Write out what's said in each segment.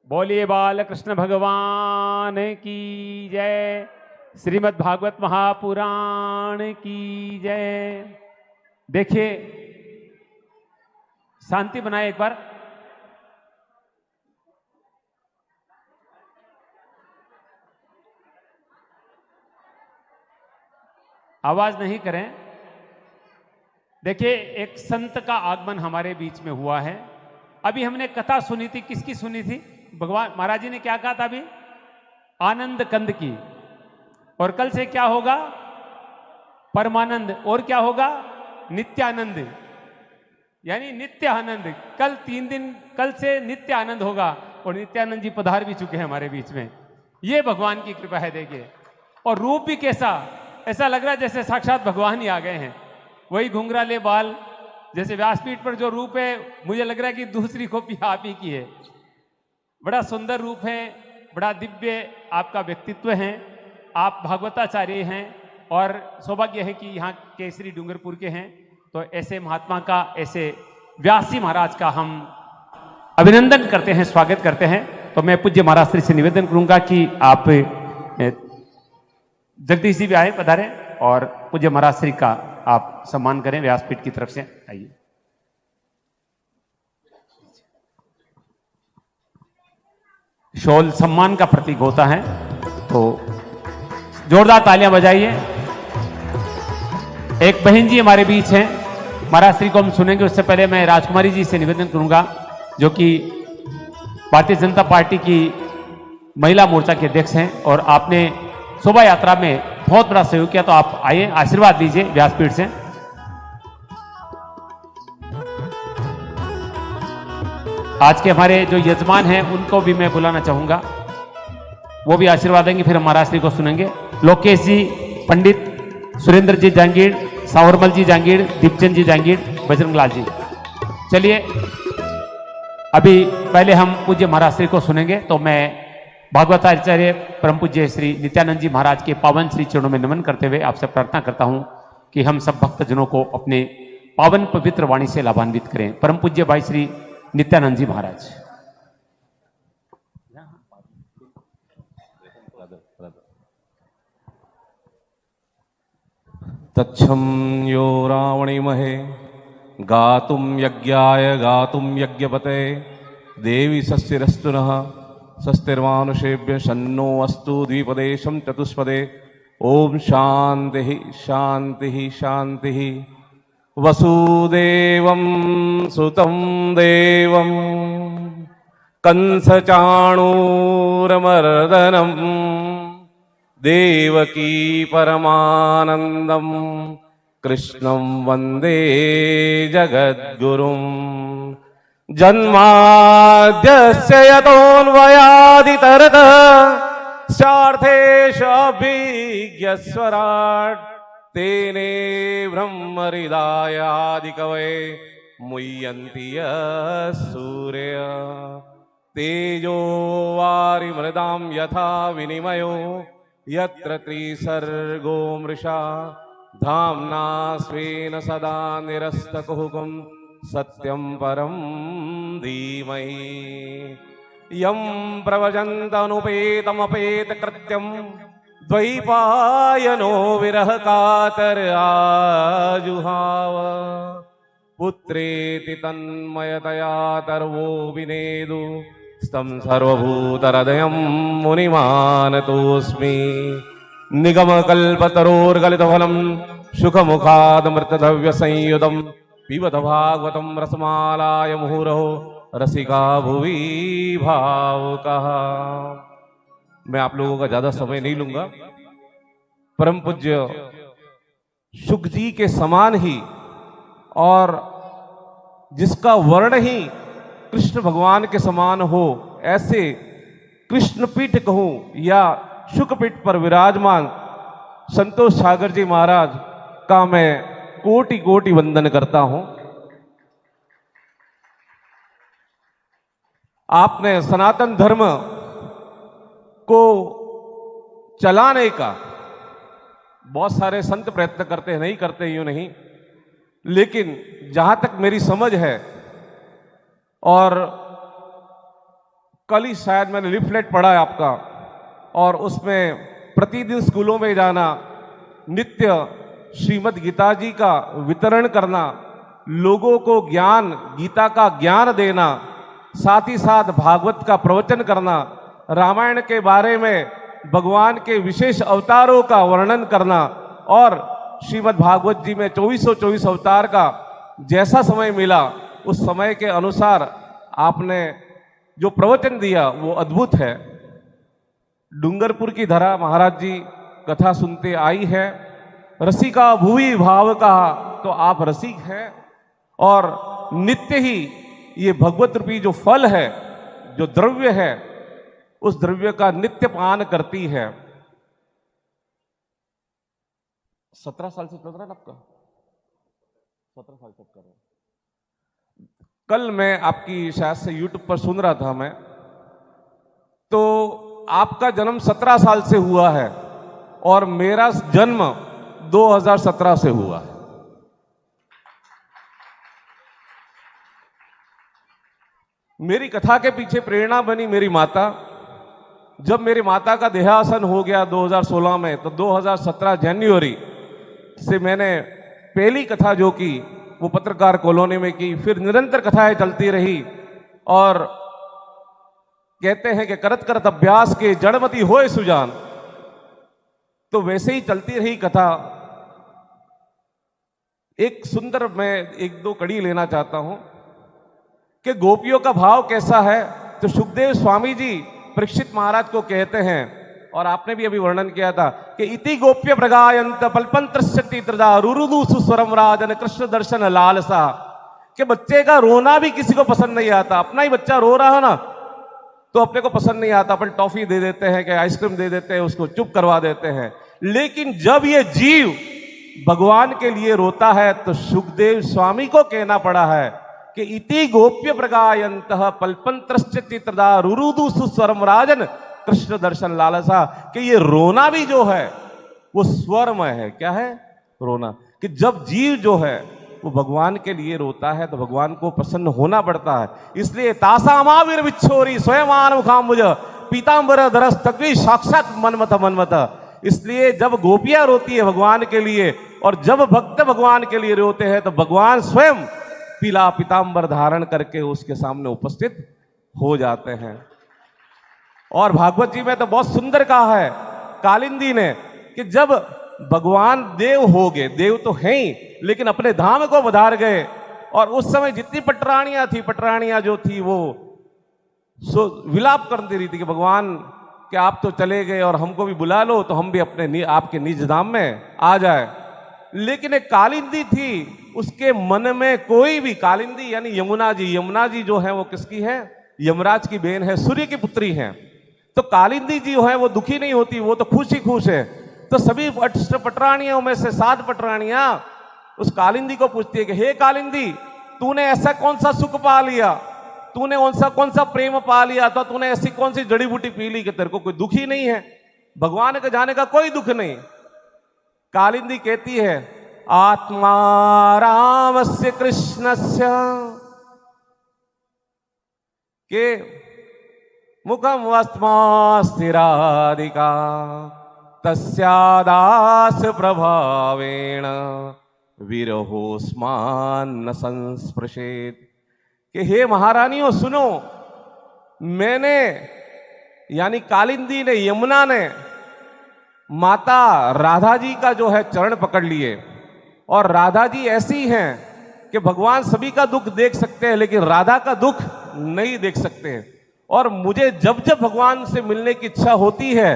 बोलिए बाल कृष्ण भगवान की जय। श्रीमद् भागवत महापुराण की जय। देखिए, शांति बनाए एक बार। आवाज नहीं करें। देखिए, एक संत का आगमन हमारे बीच में हुआ है। अभी हमने कथा सुनी थी, किसकी सुनी थी? भगवान महाराज जी ने क्या कहा था अभी? आनंद कंद की। और कल से क्या होगा? परमानंद। और क्या होगा? नित्यानंद, यानी नित्य आनंद। कल 3 दिन, कल से नित्य आनंद होगा। और नित्यानंद जी पधार भी चुके हैं हमारे बीच में। ये भगवान की कृपा है। देखिए, और रूप भी कैसा, ऐसा लग रहा है जैसे साक्षात भगवान ही आ गए हैं। वही घुंघराले बाल, जैसे व्यासपीठ पर जो रूप है, मुझे लग रहा है कि दूसरी कॉपी आप ही की है। बड़ा सुंदर रूप है, बड़ा दिव्य आपका व्यक्तित्व है। आप भागवताचार्य हैं और सौभाग्य है कि यहाँ केसरी डूंगरपुर के हैं। तो ऐसे महात्मा का, ऐसे व्यासी महाराज का हम अभिनंदन करते हैं, स्वागत करते हैं। तो मैं पूज्य महाराज श्री से निवेदन करूंगा कि आप जगदीश जी भी आए, पधारे, और पूज्य महाराज श्री का आप सम्मान करें व्यासपीठ की तरफ से। आइए। शॉल सम्मान का प्रतीक होता है, तो जोरदार तालियां बजाइए। एक बहन जी हमारे बीच हैं, महाराज श्री को हम सुनेंगे। उससे पहले मैं राजकुमारी जी से निवेदन करूंगा, जो कि भारतीय जनता पार्टी की महिला मोर्चा के अध्यक्ष हैं, और आपने शोभा यात्रा में बहुत बड़ा सहयोग किया। तो आप आइए, आशीर्वाद दीजिए व्यासपीठ से। आज के हमारे जो यजमान हैं उनको भी मैं बुलाना चाहूंगा, वो भी आशीर्वाद देंगे, फिर हम महाराज श्री को सुनेंगे। लोकेश जी, पंडित सुरेंद्र जी जांगीर, सावरमल जी जांगीर, दीपचंद जी जांगीर, बजरंग लाल जी। चलिए, अभी पहले हम पूज्य महाराज श्री को सुनेंगे। तो मैं भागवताचार्य परम पूज्य श्री नित्यानंद जी महाराज के पावन श्री चरणों में नमन करते हुए आपसे प्रार्थना करता हूं कि हम सब भक्तजनों को अपने पावन पवित्र वाणी से लाभान्वित करें। परम पूज्य भाई श्री नित्यानंद जी महाराज। तच्छं यो रावणीमहे गातुं यज्ञाय गातुं यज्ञपते देवी स्वस्तिरस्तु नः स्वस्तिर्मानुषेभ्यः शन्नो अस्तु द्विपदेशं चतुष्पदे। ओम शांति शांति शांति। वसुदेवं सुतं देवं कंसचाणूरमर्दनं देवकी परमानंदं कृष्णं वंदे जगद्गुरुं। जन्माद्यस्य यतोऽन्वयादितरतः सार्थेष्वभिज्ञस्वराट् तेने ब्रह्महृदायादिकवये मुह्यन्ति यः सूर्य। तेजो वारिमृदां यथा विनिमयो यत्र त्रिसर्गो मृषा धाम्ना स्वेन सदा निरस्तकुहकं सत्यं परं धीमहि। यं प्रव्रजन्तमनुपेतमपेतकृत्यं द्वैपायनो विरह कातर आजुहाव। पुत्रेति तन्मयतया तर्वो विनेदु स्तं सर्वभूतहृदयं मुनिमानतोऽस्मि। निगमकल्पतरोर्गलितफलं सुखमुखादमृतद्रव्यसंयुतं पिबत भागवतं रसमालाय मुहुरहो रसिका भुवि भावुकः। मैं आप लोगों का ज्यादा समय नहीं लूंगा। परम पूज्य शुक जी के समान ही, और जिसका वर्ण ही कृष्ण भगवान के समान हो, ऐसे कृष्णपीठ कहूं या शुकपीठ पर विराजमान संतोष सागर जी महाराज का मैं कोटि कोटि वंदन करता हूं। आपने सनातन धर्म को चलाने का बहुत सारे संत प्रयत्न करते हैं, नहीं करते यूं नहीं, लेकिन जहां तक मेरी समझ है और कल ही शायद मैंने लिफलेट पढ़ा है आपका, और उसमें प्रतिदिन स्कूलों में जाना, नित्य श्रीमद् गीता जी का वितरण करना, लोगों को ज्ञान, गीता का ज्ञान देना, साथ ही साथ भागवत का प्रवचन करना, रामायण के बारे में भगवान के विशेष अवतारों का वर्णन करना, और श्रीमद् भागवत जी में 2424 अवतार का जैसा समय मिला उस समय के अनुसार आपने जो प्रवचन दिया वो अद्भुत है। डूंगरपुर की धरा महाराज जी कथा सुनते आई है। रसिका भुवि भाव कहा, तो आप रसिक हैं, और नित्य ही ये भगवत रूपी जो फल है, जो द्रव्य है, उस द्रव्य का नित्य पान करती है। 17 साल से चल रहा है ना आपका? 17 साल से कर रहे हैं। कल मैं आपकी शायद से YouTube पर सुन रहा था मैं, तो आपका जन्म 17 साल से हुआ है और मेरा जन्म 2017 से हुआ है। मेरी कथा के पीछे प्रेरणा बनी मेरी माता। जब मेरी माता का देहासन हो गया 2016 में, तो 2017 जनवरी से मैंने पहली कथा जो की वो पत्रकार कॉलोनी में की, फिर निरंतर कथाएं चलती रही, और कहते हैं कि करत करत अभ्यास के जड़मती होए सुजान, तो वैसे ही चलती रही कथा। एक सुंदर मैं 1-2 कड़ी लेना चाहता हूं कि गोपियों का भाव कैसा है। तो सुखदेव स्वामी जी परीक्षित महाराज को कहते हैं, और आपने भी अभी वर्णन किया था कि इति गोप्य प्रगायंत पल्पंत्रस्यति त्रदा रुरुदु सुस्वरम राजन कृष्ण दर्शन लालसा, कि बच्चे का रोना भी किसी को पसंद नहीं आता। अपना ही बच्चा रो रहा है ना, तो अपने को पसंद नहीं आता, अपन टॉफी दे देते हैं कि आइसक्रीम दे देते हैं, उसको चुप करवा देते हैं। लेकिन जब ये जीव भगवान के लिए रोता है, तो सुखदेव स्वामी को कहना पड़ा है कि इति गोप्य प्रगायंत पल्पंत्रस्यति त्रदा रुरुदु सुस्वरम राजन कृष्ण दर्शन लालसा, कि ये रोना भी जो है वो स्वरमय है। क्या है? रोना। कि जब जीव जो है वो भगवान के लिए रोता है तो भगवान को प्रसन्न होना पड़ता है। इसलिए तासामाविर विच्छोरी स्वयं मुखाम्बुज पीतांबर दरस तकवी साक्षात मनमथ मनमथ। इसलिए जब गोपियां रोती है भगवान के लिए, और जब भक्त भगवान के लिए रोते हैं, तो भगवान स्वयं पीला पीतांबर धारण करके उसके सामने उपस्थित हो जाते हैं। और भागवत जी में तो बहुत सुंदर कहा है कालिंदी ने कि जब भगवान देव हो गए, देव तो हैं ही, लेकिन अपने धाम को पधार गए, और उस समय जितनी पटरानियां थी, पटरानियां जो थी वो विलाप करती रही थी कि भगवान कि आप तो चले गए और हमको भी बुला लो तो हम भी अपने आपके निज धाम में आ जाए। लेकिन एक कालिंदी थी, उसके मन में कोई भी, कालिंदी यानी यमुना जी, यमुना जी जो है वो किसकी है? यमराज की बहन है, सूर्य की पुत्री है। तो कालिंदी जी जो है वो दुखी नहीं होती, वो तो खुश ही खुश है। तो सभी पटरानियों में से 7 पटरानियां उस कालिंदी को पूछती है कि हे कालिंदी, तूने ऐसा कौन सा सुख पा लिया, तूने कौन सा प्रेम पा लिया, तो तूने ऐसी कौन सी जड़ी बूटी पी ली कि तेरे को कोई दुख ही नहीं है, भगवान के जाने का कोई दुख नहीं। कालिंदी कहती है आत्मा रामस्य कृष्णस्य के मुखम वस्मा स्थिरादिका तस्यादास प्रभावेण विरहोस्मान संस्पृशेत। कि हे महारानियों सुनो, मैंने यानी कालिंदी ने, यमुना ने माता राधा जी का जो है चरण पकड़ लिए, और राधा जी ऐसी हैं कि भगवान सभी का दुख देख सकते हैं लेकिन राधा का दुख नहीं देख सकते हैं। और मुझे जब जब भगवान से मिलने की इच्छा होती है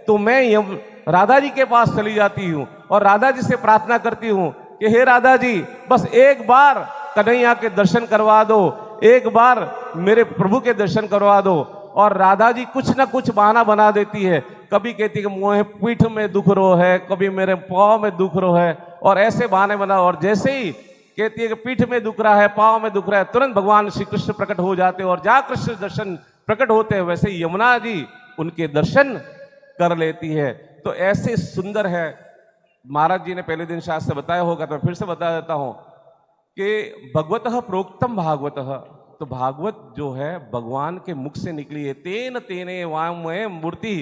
तो मैं राधा जी के पास चली जाती हूँ और राधा जी से प्रार्थना करती हूँ कि हे राधा जी, बस एक बार कन्हैया के दर्शन करवा दो, एक बार मेरे प्रभु के दर्शन करवा दो। और राधा जी कुछ ना कुछ बहाना बना देती है, कभी कहती है कि मुझे पीठ में दुख रो है, कभी मेरे पाँव में दुख रो है, और ऐसे बहाने बना। और जैसे ही कहती है कि पीठ में दुख रहा है, पाँव में दुख रहा है, तुरंत भगवान श्री कृष्ण प्रकट हो जाते हैं और जहाँ कृष्ण दर्शन प्रकट होते हैं वैसे ही यमुना जी उनके दर्शन कर लेती है। तो ऐसे सुंदर है। महाराज जी ने पहले दिन शास्त्र से बताया होगा, तो फिर से बता देता हूं कि भगवतः प्रोक्तम भागवतः, तो भागवत जो है भगवान के मुख से निकली है। तेन तेने वामय मूर्ति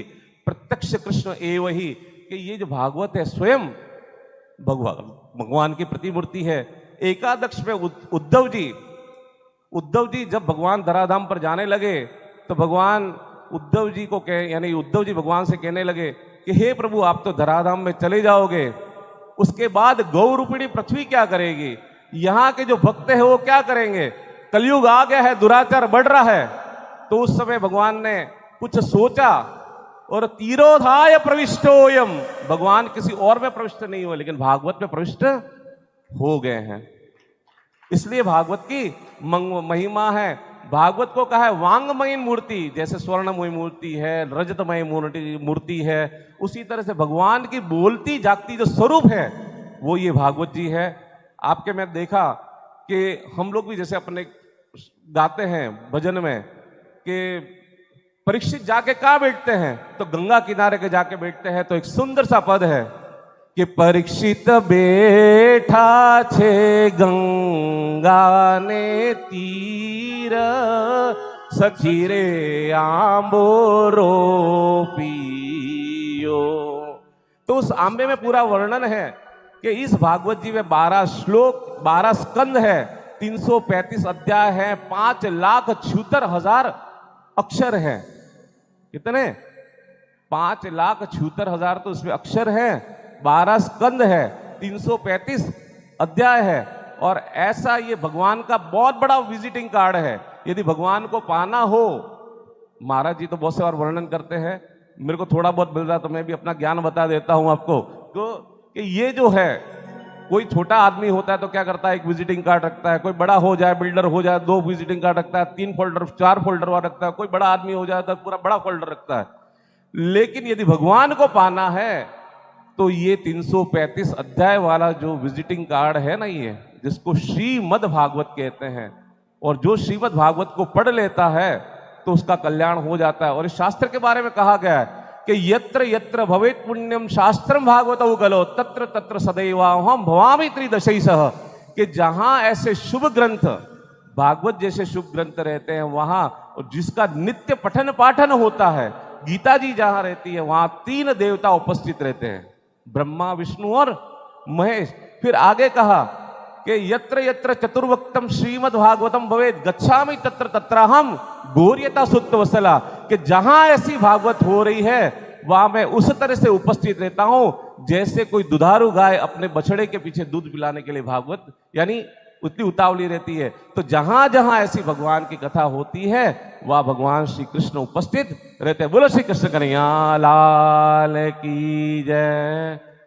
प्रत्यक्ष कृष्ण एव ही, कि ये जो भागवत है स्वयं भगवान की प्रतिमूर्ति है। एकादश में उद्धव जी जब भगवान धराधाम पर जाने लगे तो भगवान उद्धव जी को यानी उद्धव जी भगवान से कहने लगे कि हे प्रभु, आप तो धराधाम में चले जाओगे, उसके बाद गौ रूपिणी पृथ्वी क्या करेगी, यहाँ के जो भक्त है वो क्या करेंगे, कलयुग आ गया है, दुराचार बढ़ रहा है। तो उस समय भगवान ने कुछ सोचा और तीरोधाय प्रविष्टोयम, भगवान किसी और में प्रविष्ट नहीं हुए लेकिन भागवत में प्रविष्ट हो गए हैं। इसलिए भागवत की महिमा है। भागवत को कहा है वांगमयी मूर्ति, जैसे स्वर्णमयी मूर्ति है, रजतमयी मूर्ति है, उसी तरह से भगवान की बोलती जागती जो स्वरूप है वो ये भागवत जी है। आपके में देखा कि हम लोग भी जैसे अपने गाते हैं भजन में कि परीक्षित जाके कहाँ बैठते हैं, तो गंगा किनारे के जाके बैठते हैं। तो एक सुंदर सा पद है कि परीक्षित बैठा छे गंगा ने तीर, सखी रे आंबो रो पियो। तो उस आंबे में पूरा वर्णन है कि इस भागवत जी में 12 श्लोक, 12 स्कंद है, 335 अध्याय है, 5,76,000 अक्षर है। कितने? 5,76,000 तो इसमें अक्षर है, 12 स्कंद है, 335 अध्याय है। और ऐसा ये भगवान का बहुत बड़ा विजिटिंग कार्ड है। यदि भगवान को पाना हो, महाराज जी तो बहुत से और वर्णन करते हैं, मेरे को थोड़ा बहुत मिल रहा तो मैं भी अपना ज्ञान बता देता हूं आपको। तो कि ये जो है, कोई छोटा आदमी होता है तो क्या करता है, एक विजिटिंग कार्ड रखता है। कोई बड़ा हो जाए, बिल्डर हो जाए, 2 विजिटिंग कार्ड रखता है, 3 फोल्डर, 4 फोल्डर वाला रखता है। कोई बड़ा आदमी हो जाए तो पूरा बड़ा फोल्डर रखता है। लेकिन यदि भगवान को पाना है तो ये 335 अध्याय वाला जो विजिटिंग कार्ड है ना, ये जिसको श्रीमद् भागवत कहते हैं, और जो श्रीमद् भागवत को पढ़ लेता है तो उसका कल्याण हो जाता है। और इस शास्त्र के बारे में कहा गया है कि यत्र यत्र भवेत् पुण्यम शास्त्रम भागवतौ कलो तत्र तत्र सदैवाहम भवामि त्रिदशैः, कि जहां ऐसे शुभ ग्रंथ, भागवत जैसे शुभ ग्रंथ रहते हैं वहां, और जिसका नित्य पठन पाठन होता है, गीता जी जहां रहती है वहां 3 देवता उपस्थित रहते हैं, ब्रह्मा, विष्णु और महेश। फिर आगे कहा कि यत्र यत्र चतुर्वक्तम श्रीमद् भागवतम भवेत् गच्छामि तत्र तत्राहम गौर्यता सुत्वसला, कि जहां ऐसी भागवत हो रही है वहां मैं उस तरह से उपस्थित रहता हूं जैसे कोई दुधारू गाय अपने बछड़े के पीछे दूध पिलाने के लिए भागवत यानी उतनी उतावली रहती है। तो जहां जहां ऐसी भगवान की कथा होती है वह भगवान श्री कृष्ण उपस्थित रहते हैं। बोलो श्री कृष्ण कन्हैया लाल की जय।